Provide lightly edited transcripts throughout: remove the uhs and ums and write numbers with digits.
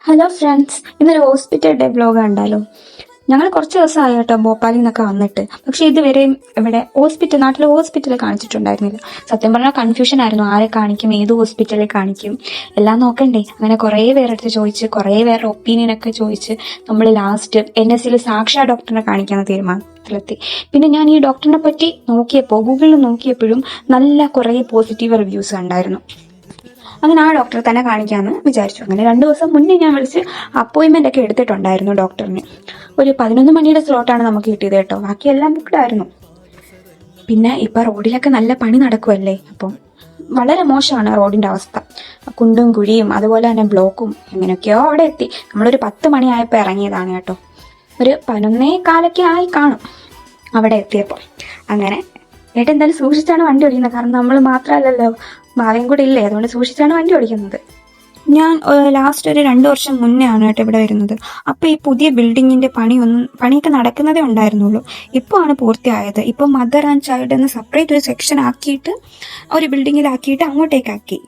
Hello friends, ഇന്നൊരു hospital day vlog കണ്ടാലോ? ഞങ്ങൾ കുറച്ച് ദിവസമായി കേട്ടോ ഭോപ്പാലിൽ നിന്നൊക്കെ വന്നിട്ട്. പക്ഷെ ഇതുവരെയും ഇവിടെ നാട്ടിലെ ഹോസ്പിറ്റലിൽ കാണിച്ചിട്ടുണ്ടായിരുന്നില്ല. സത്യം പറഞ്ഞാൽ കൺഫ്യൂഷൻ ആയിരുന്നു, ആരെ കാണിക്കും, ഏത് ഹോസ്പിറ്റലിൽ കാണിക്കും, എല്ലാം നോക്കണ്ടേ. അങ്ങനെ കുറേ പേരെടുത്ത് ചോദിച്ച്, കുറേ പേരുടെ ഒപ്പീനിയൻ ഒക്കെ ചോദിച്ച് നമ്മൾ ലാസ്റ്റ് NSൽ സാക്ഷാ ഡോക്ടറിനെ കാണിക്കാമെന്ന് തീരുമാനത്തിലെത്തി. പിന്നെ ഞാൻ ഈ ഡോക്ടറിനെ പറ്റി ഗൂഗിളിൽ നോക്കിയപ്പോഴും നല്ല കുറേ പോസിറ്റീവ് റിവ്യൂസ് ഉണ്ടായിരുന്നു. അങ്ങനെ ആ ഡോക്ടറെ തന്നെ കാണിക്കാമെന്ന് വിചാരിച്ചു. അങ്ങനെ 2 ദിവസം മുന്നേ ഞാൻ വിളിച്ച് അപ്പോയിൻമെൻ്റ് ഒക്കെ എടുത്തിട്ടുണ്ടായിരുന്നു ഡോക്ടറിന്. ഒരു 11 മണിയുടെ സ്ലോട്ടാണ് നമുക്ക് കിട്ടിയത് കേട്ടോ, ബാക്കിയെല്ലാം ബുക്ക്ഡ് ആയിരുന്നു. പിന്നെ ഇപ്പം റോഡിലൊക്കെ നല്ല പണി നടക്കുമല്ലേ, അപ്പം വളരെ മോശമാണ് റോഡിൻ്റെ അവസ്ഥ. കുണ്ടും കുഴിയും അതുപോലെ തന്നെ ബ്ലോക്കും എങ്ങനെയൊക്കെയോ അവിടെ എത്തി. നമ്മളൊരു 10 മണിയായപ്പോൾ ഇറങ്ങിയതാണ് കേട്ടോ. ഒരു 11:15 ആയി കാണും അവിടെ എത്തിയപ്പോൾ. അങ്ങനെ ഏട്ടൻ എന്തായാലും സൂക്ഷിച്ചാണ് വണ്ടി ഓടിക്കുന്നത്, കാരണം നമ്മൾ മാത്രമല്ലല്ലോ, ഭാവിയും കൂടി ഇല്ലേ, അതുകൊണ്ട് സൂക്ഷിച്ചാണ് വണ്ടി ഓടിക്കുന്നത്. ഞാൻ ലാസ്റ്റ് ഒരു 2 വർഷം മുന്നേ ആണ് കേട്ടോ ഇവിടെ വരുന്നത്. അപ്പോൾ ഈ പുതിയ ബിൽഡിങ്ങിൻ്റെ പണിയൊക്കെ നടക്കുന്നതേ ഉണ്ടായിരുന്നുള്ളൂ. ഇപ്പോൾ ആണ് പൂർത്തിയായത്. ഇപ്പോൾ മദർ ആൻഡ് ചൈൽഡ് എന്ന് സെപ്പറേറ്റ് ഒരു സെക്ഷൻ ആക്കിയിട്ട് ഒരു ബിൽഡിങ്ങിലാക്കിയിട്ട് അങ്ങോട്ടേക്കാക്കി.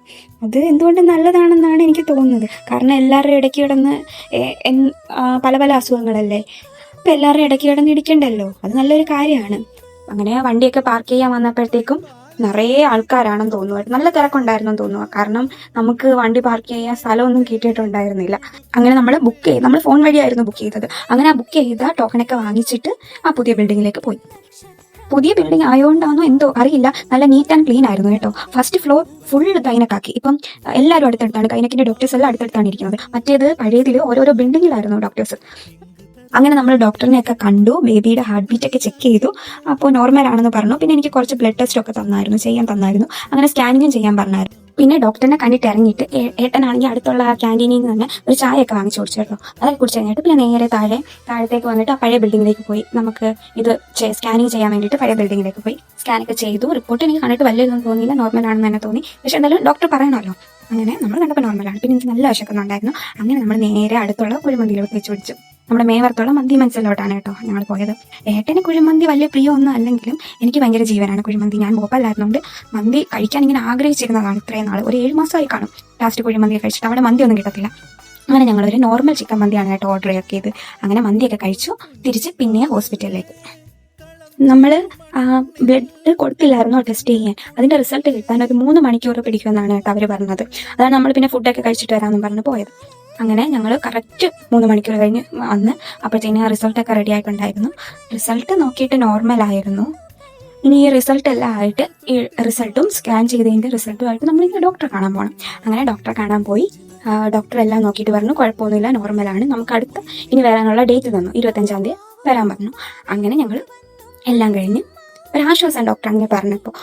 അത് എന്തുകൊണ്ട് നല്ലതാണെന്നാണ് എനിക്ക് തോന്നുന്നത്. കാരണം എല്ലാവരുടെ ഇടയ്ക്ക് കിടന്ന് പല പല അസുഖങ്ങളല്ലേ, അപ്പോൾ എല്ലാവരുടെ ഇടയ്ക്ക് കിടന്ന് ഇടിക്കണ്ടല്ലോ, അത് നല്ലൊരു കാര്യമാണ്. അങ്ങനെ വണ്ടിയൊക്കെ പാർക്ക് ചെയ്യാൻ വന്നപ്പോഴത്തേക്കും നിറയെ ആൾക്കാരാണെന്ന് തോന്നുന്നു, നല്ല തിരക്കുണ്ടായിരുന്നു തോന്നുന്നു. കാരണം നമുക്ക് വണ്ടി പാർക്ക് ചെയ്യാൻ സ്ഥലമൊന്നും കിട്ടിയിട്ടുണ്ടായിരുന്നില്ല. അങ്ങനെ നമ്മൾ ഫോൺ വഴിയായിരുന്നു ബുക്ക് ചെയ്തത്. അങ്ങനെ ആ ബുക്ക് ചെയ്ത ടോക്കണൊക്കെ വാങ്ങിച്ചിട്ട് ആ പുതിയ ബിൽഡിങ്ങിലേക്ക് പോയി. പുതിയ ബിൽഡിംഗ് ആയതുകൊണ്ടാണോ എന്തോ അറിയില്ല, നല്ല നീറ്റ് ആൻഡ് ക്ലീൻ ആയിരുന്നു കേട്ടോ. ഫസ്റ്റ് ഫ്ലോർ ഫുൾ ഗൈനക്കാക്കി. ഇപ്പം എല്ലാവരും അടുത്തടുത്താണ്, ഗൈനക്കിന്റെ ഡോക്ടേഴ്സ് എല്ലാം അടുത്തടുത്താണ് ഇരിക്കുന്നത്. മറ്റേത് പഴയതിൽ ഓരോരോ ബിൽഡിങ്ങിലായിരുന്നു ഡോക്ടേഴ്സ്. അങ്ങനെ നമ്മൾ ഡോക്ടറിനെയൊക്കെ കണ്ടു, ബേബിയുടെ ഹാർട്ട് ബീറ്റ് ഒക്കെ ചെക്ക് ചെയ്തു. അപ്പോൾ നോർമൽ ആണെന്ന് പറഞ്ഞു. പിന്നെ എനിക്ക് കുറച്ച് ബ്ലഡ് ടെസ്റ്റ് ഒക്കെ ചെയ്യാൻ തന്നായിരുന്നു. അങ്ങനെ സ്കാനിങ്ങും ചെയ്യാൻ പറഞ്ഞായിരുന്നു. പിന്നെ ഡോക്ടറിനെ കണ്ടിട്ട് ഇറങ്ങിയിട്ട് ഏട്ടനാണെങ്കിൽ അടുത്തുള്ള ക്യാൻറ്റീനിൽ നിന്ന് തന്നെ ഒരു ചായയൊക്കെ വാങ്ങിച്ചു കുടിച്ചു കേട്ടോ. അതൊക്കെ കുടിച്ച് കഴിഞ്ഞിട്ട് പിന്നെ നേരെ താഴത്തേക്ക് വന്നിട്ട് ആ പഴയ ബിൽഡിങ്ങിലേക്ക് പോയി. നമുക്ക് ഇത് സ്കാനിങ് ചെയ്യാൻ വേണ്ടിയിട്ട് പഴയ ബിൽഡിങ്ങിലേക്ക് പോയി സ്കാനൊക്കെ ചെയ്തു. റിപ്പോർട്ട് എനിക്ക് കണ്ടിട്ട് വലിയൊന്നും തോന്നിയില്ല, നോർമൽ ആണെന്ന് തന്നെ തോന്നി. പക്ഷെ എന്തായാലും ഡോക്ടർ പറയണമല്ലോ. അങ്ങനെ നമ്മൾ കണ്ടപ്പോൾ നോർമലാണ്. പിന്നെ എനിക്ക് നല്ല വിശക്കുന്നുണ്ടായിരുന്നു. അങ്ങനെ നമ്മൾ നേരെ അടുത്തുള്ള കുഴിമന്തിയിലോട്ട് വെച്ച് പിടിച്ചു. നമ്മുടെ മേവർത്തുള്ള മന്തി മനസ്സിലോട്ടാണ് കേട്ടോ ഞങ്ങൾ പോയത്. ഏട്ടന് കുഴിമന്തി വലിയ പ്രിയമൊന്നും അല്ലെങ്കിലും എനിക്ക് ഭയങ്കര ജീവനാണ് കുഴിമന്തി. ഞാൻ ഭോപ്പാലായിരുന്നുകൊണ്ട് മന്തി കഴിക്കാൻ ഇങ്ങനെ ആഗ്രഹിച്ചിരുന്നതാണ് ഇത്രയും നാൾ. ഒരു 7 മാസമായി കാണും ലാസ്റ്റ് കുഴിമന്തി കഴിച്ചിട്ട്. അവിടെ മന്തി ഒന്നും കിട്ടത്തില്ല. അങ്ങനെ ഞങ്ങളൊരു നോർമൽ ചിക്കൻ മന്തിയാണ് കേട്ടോ ഓർഡർ ചെയ്ത്. അങ്ങനെ മന്തിയൊക്കെ കഴിച്ചു. തിരിച്ച് പിന്നെ ഹോസ്പിറ്റലിലേക്ക്. നമ്മൾ ബ്ലഡ് കൊടുത്തില്ലായിരുന്നോ ടെസ്റ്റ് ചെയ്യാൻ, അതിൻ്റെ റിസൾട്ട് കിട്ടാൻ ഒരു 3 മണിക്കൂർ പിടിക്കുമെന്നാണ് കേട്ടോ അവർ പറഞ്ഞത്. അതാണ് നമ്മൾ പിന്നെ ഫുഡൊക്കെ കഴിച്ചിട്ട് വരാമെന്നും പറഞ്ഞ് പോയത്. അങ്ങനെ ഞങ്ങൾ കറക്റ്റ് 3 മണിക്കൂർ കഴിഞ്ഞ് വന്ന് അപ്പോഴത്തേന് റിസൾട്ടൊക്കെ റെഡി ആയിട്ടുണ്ടായിരുന്നു. റിസൾട്ട് നോക്കിയിട്ട് നോർമലായിരുന്നു. ഇനി ഈ റിസൾട്ട് എല്ലാം ആയിട്ട് ഈ റിസൾട്ടും സ്കാൻ ചെയ്തതിൻ്റെ റിസൾട്ടുമായിട്ട് നമ്മളിങ്ങനെ ഡോക്ടറെ കാണാൻ പോകണം. അങ്ങനെ ഡോക്ടറെ കാണാൻ പോയി. ഡോക്ടർ എല്ലാം നോക്കിയിട്ട് പറഞ്ഞു കുഴപ്പമൊന്നുമില്ല, നോർമലാണ്. നമുക്ക് അടുത്ത് ഇനി വരാനുള്ള ഡേറ്റ് തന്നു, 25-ാം തീയതി വരാൻ പറഞ്ഞു. അങ്ങനെ ഞങ്ങൾ എല്ലാം കഴിഞ്ഞ് ഒരാശ്വാസം ഡോക്ടർ അങ്ങനെ പറഞ്ഞപ്പോൾ.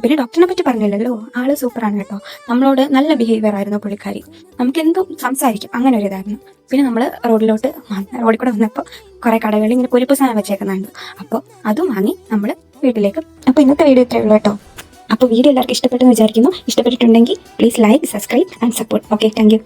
പിന്നെ ഡോക്ടറിനെ പറ്റി പറഞ്ഞില്ലല്ലോ, ആള് സൂപ്പറാണ് കേട്ടോ. നമ്മളോട് നല്ല ബിഹേവിയർ ആയിരുന്നു പുള്ളിക്കാരി. നമുക്ക് എന്തും സംസാരിക്കും, അങ്ങനെ ഒരു ഇതായിരുന്നു. പിന്നെ നമ്മൾ റോഡിൽ കൂടെ വന്നപ്പോൾ കുറേ കടകളിൽ ഇങ്ങനെ പൊരിപ്പ് സാധനം വെച്ചേക്കുന്നുണ്ട്. അപ്പോൾ അതും വാങ്ങി നമ്മൾ വീട്ടിലേക്ക്. അപ്പോൾ ഇന്നത്തെ വീഡിയോ ഇത്രയേ ഉള്ളൂ കേട്ടോ. അപ്പോൾ വീഡിയോ എല്ലാവർക്കും ഇഷ്ടപ്പെട്ടെന്ന് വിചാരിക്കുന്നു. ഇഷ്ടപ്പെട്ടിട്ടുണ്ടെങ്കിൽ please like, subscribe and support. Okay, thank you.